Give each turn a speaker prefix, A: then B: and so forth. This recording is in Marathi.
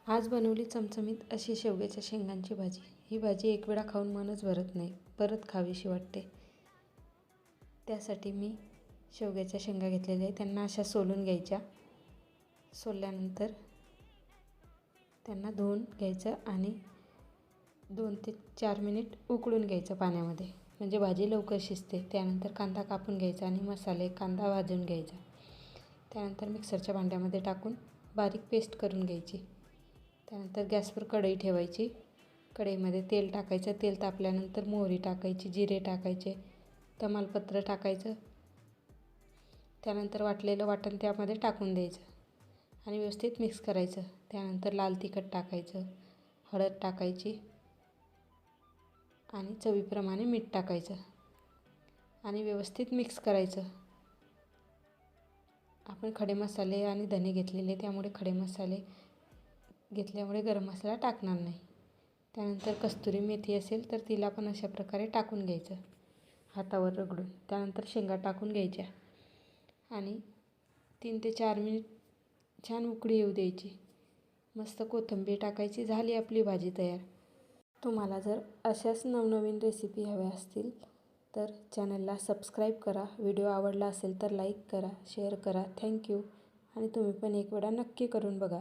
A: आज बनवली चमचमीत अशी शेवग्याच्या शेंगांची भाजी. ही भाजी एक वेळा खाऊन मनच भरत नाही, परत खावीशी वाटते. त्यासाठी मी शेवग्याच्या शेंगा घेतलेल्या आहे. त्यांना अशा सोलून घ्यायच्या. सोलल्यानंतर त्यांना धुवून घ्यायचं आणि 2 ते 4 मिनिट उकळून घ्यायचं पाण्यामध्ये, म्हणजे भाजी लवकर शिजते. त्यानंतर कांदा कापून घ्यायचा आणि मसाले कांदा भाजून घ्यायचा. त्यानंतर मिक्सरच्या भांड्यामध्ये टाकून बारीक पेस्ट करून घ्यायची. त्यानंतर गॅसवर कढई ठेवायची. कढईमध्ये तेल टाकायचं. तेल तापल्यानंतर मोहरी टाकायची, जिरे टाकायचे, तमालपत्र टाकायचं. त्यानंतर वाटलेलं वाटण त्यामध्ये टाकून द्यायचं आणि व्यवस्थित मिक्स करायचं. त्यानंतर लाल तिखट टाकायचं, हळद टाकायची आणि चवीप्रमाणे मीठ टाकायचं आणि व्यवस्थित मिक्स करायचं. आपण खडे मसाले आणि धने घेतलेले, त्यामुळे खडे मसाले घेतल्यामुळे गरम मसाला टाकणार नाही. त्यानंतर कस्तुरी मेथी असेल तर तिला पण अशा प्रकारे टाकून घ्यायचं हातावर रगडून. त्यानंतर शेंगा टाकून घ्यायच्या आणि 3 ते 4 मिनिट छान उकळी येऊ द्यायची. मस्त कोथिंबीर टाकायची. झाली आपली भाजी तयार. तुम्हाला जर अशाच नवनवीन रेसिपी हव्या असतील तर चॅनलला सबस्क्राईब करा. व्हिडिओ आवडला असेल तर लाईक करा, शेअर करा. थँक्यू. आणि तुम्ही पण एक वेळा नक्की करून बघा.